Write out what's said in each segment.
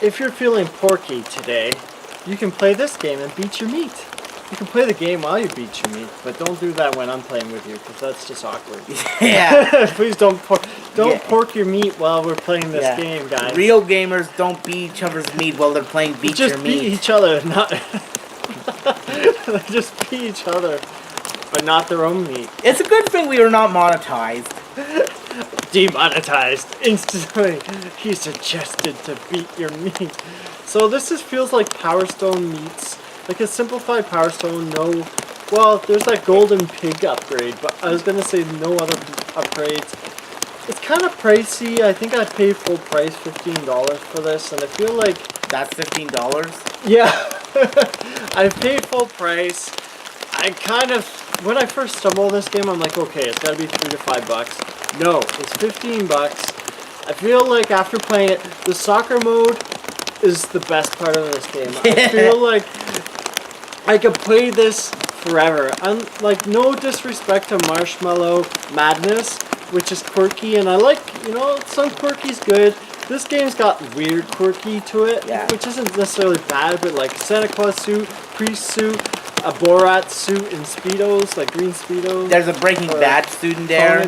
if you're feeling porky today, you can play this game and beat your meat. You can play the game while you beat your meat, but don't do that when I'm playing with you, because that's just awkward. Yeah. Please don't pork your meat while we're playing this game, guys. Real gamers don't beat each other's meat while they're playing beat your meat. Just beat each other, not... They just beat each other, but not their own meat. It's a good thing we are not monetized. Demonetized instantly. He suggested to beat your meat. So this just feels like Power Stone meets like a simplified Power Stone. No, well, there's that golden pig upgrade, but I was gonna say no other upgrades. It's kind of pricey. I think I paid full price, $15 for this, and I feel like that's $15. Yeah, I paid full price. I kind of, when I first stumbled on this game, I'm like, okay, it's gotta be $3 to $5. No, it's $15. I feel like after playing it, the soccer mode is the best part of this game. I feel like I could play this forever. I'm like, no disrespect to Marshmallow Madness, which is quirky, and I like, you know, some quirky's good. This game's got weird quirky to it, which isn't necessarily bad, but like Santa Claus suit, priest suit, a Borat suit, and Speedos, like green Speedos. There's a Breaking Bad suit in there.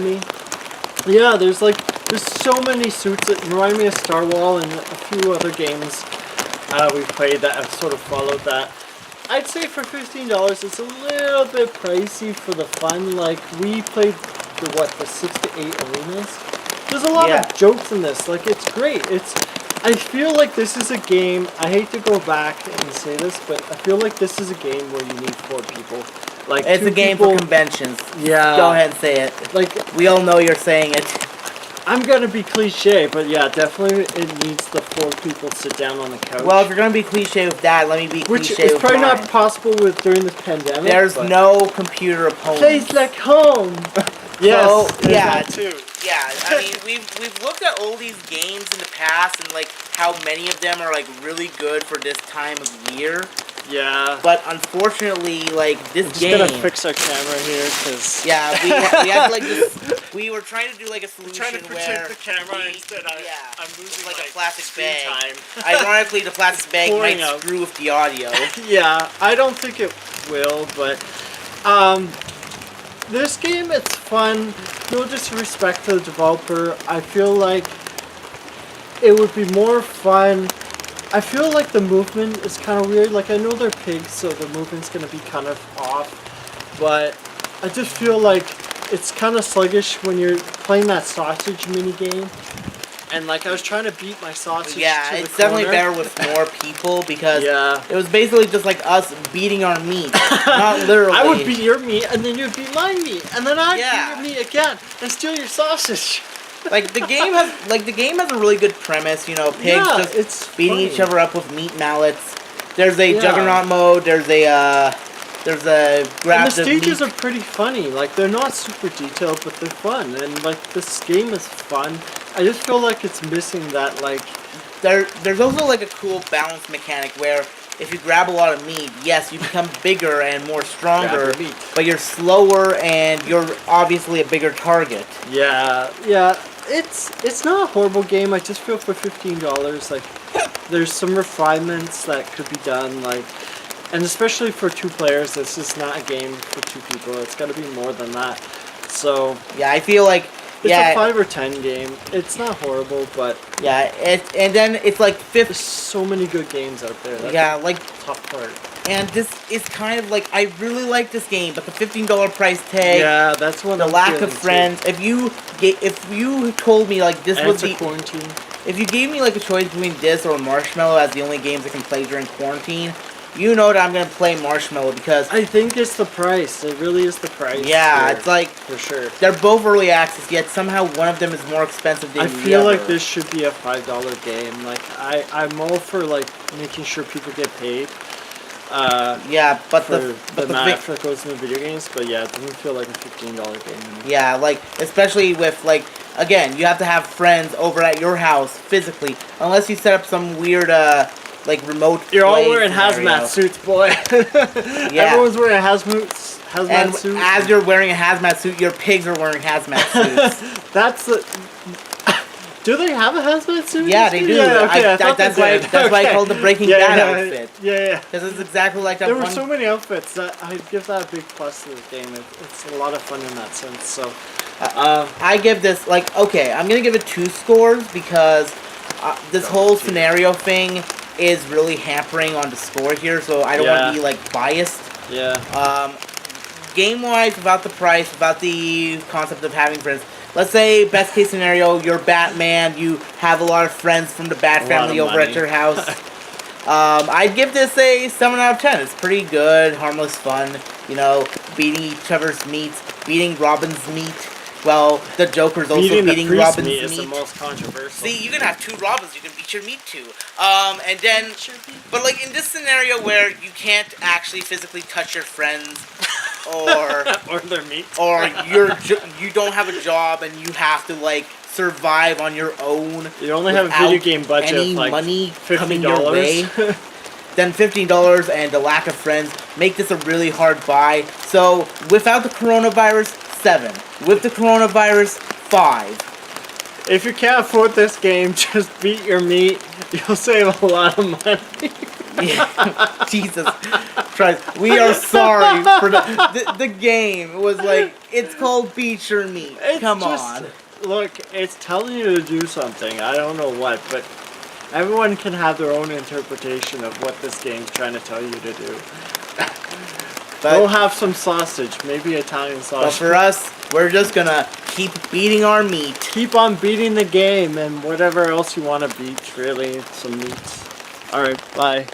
Yeah, there's so many suits that remind me of Star Wars and a few other games we've played that have sort of followed that. I'd say for $15, it's a little bit pricey for the fun. Like, we played the 6 to 8 arenas. There's a lot of jokes in this. Like, it's great. I feel like this is a game, I hate to go back and say this, but I feel like this is a game where you need 4 people. Like, it's a game for conventions. Yeah. Go ahead and say it. Like, we all know you're saying it. I'm gonna be cliche, but yeah, definitely it needs the 4 people sit down on the couch. Well, if you're gonna be cliche with that, let me be cliche with Which is probably not possible during this pandemic. There's no computer opponents. Place like home. Yes. So, yeah. That too. Yeah, I mean, we've looked at all these games in the past and like how many of them are like really good for this time of year. Yeah. But unfortunately, like this game. I'm just gonna fix our camera here, cause. Yeah, we had like this. We were trying to do like a solution trying to protect the camera instead. I'm losing like a plastic bag. Time. Ironically, the plastic bag might screw with the audio. Yeah, I don't think it will, but this game, it's fun. No disrespect to the developer. I feel like it would be more fun. I feel like the movement is kind of weird. Like, I know they're pigs, so the movement's going to be kind of off. But I just feel like it's kind of sluggish when you're playing that sausage mini game. And, like, I was trying to beat my sausage to the it's definitely better with more people because it was basically just like us beating our meat. Not literally. I would beat your meat, and then you'd beat my meat. And then I'd beat your meat again and steal your sausage. Like the game has a really good premise, you know, pigs just beating each other up with meat mallets. There's a juggernaut mode, there's a grab. And the stages are pretty funny. Like, they're not super detailed, but they're fun. And like, this game is fun. I just feel like it's missing that, like, there's also like a cool balance mechanic where if you grab a lot of meat, yes, you become bigger and more stronger, but you're slower and you're obviously a bigger target. Yeah. It's not a horrible game. I just feel for $15, like, there's some refinements that could be done, like, and especially for 2 players, this is not a game for 2 people. It's got to be more than that. So yeah, I feel like it's a 5 or 10 game. It's not horrible, but and then it's like there's so many good games out there. That's like tough part. And this is kind of like, I really like this game, but the $15 price tag. Yeah, that's one. The lack of friends. If you told me like this was the quarantine. If you gave me like a choice between this or Marshmallow as the only games I can play during quarantine, you know that I'm gonna play Marshmallow because I think it's the price. It really is the price. Yeah, it's like for sure. They're both early access, yet somehow one of them is more expensive than the other. I feel like this should be a $5 game. Like, I'm all for like making sure people get paid. But the amount of effort that goes into video games, but yeah, it doesn't feel like a $15 game. Yeah, like, especially with, like, again, you have to have friends over at your house physically, unless you set up some weird, like, remote You're all wearing hazmat suits, boy. Everyone's wearing hazmat suits. And as you're wearing a hazmat suit, your pigs are wearing hazmat suits. Do they have a hazmat suit? Yeah, they do. Yeah, okay, I thought that's they why. did. That's why I Okay. called the Breaking Yeah, Bad yeah, outfit. Yeah. Because it's exactly like that There were one. so many outfits that I'd give that a big plus to the game. It's a lot of fun in that sense. So, I give this okay. I'm gonna give it 2 scores because this whole scenario thing is really hampering on the score here. So I don't want to be like biased. yeah. Game wise, without the price, without the concept of having friends. Let's say best case scenario, you're Batman. You have a lot of friends from the Bat family over at your house. I'd give this a 7 out of 10. It's pretty good, harmless fun. You know, beating each other's meats, beating Robin's meat. Well, the Joker's also beating Robin's meat. Is the most controversial. See, you can have 2 Robins. You can beat your meat too. And then, but like in this scenario where you can't actually physically touch your friends, or or their meat, or you don't have a job and you have to like survive on your own. You only have a video game budget any of like money $50. coming your way. Then $15 and the lack of friends make this a really hard buy. So without the coronavirus, 7. With the coronavirus, 5. If you can't afford this game, just beat your meat. You'll save a lot of money. Yeah. Jesus Christ. We are sorry for the game was like, it's called Beat Your Meat. Come on. Look, it's telling you to do something. I don't know what, but everyone can have their own interpretation of what this game's trying to tell you to do. Go have some sausage, maybe Italian sausage. But for us, we're just gonna keep beating our meat. Keep on beating the game and whatever else you want to beat, really. Some meats. Alright, bye.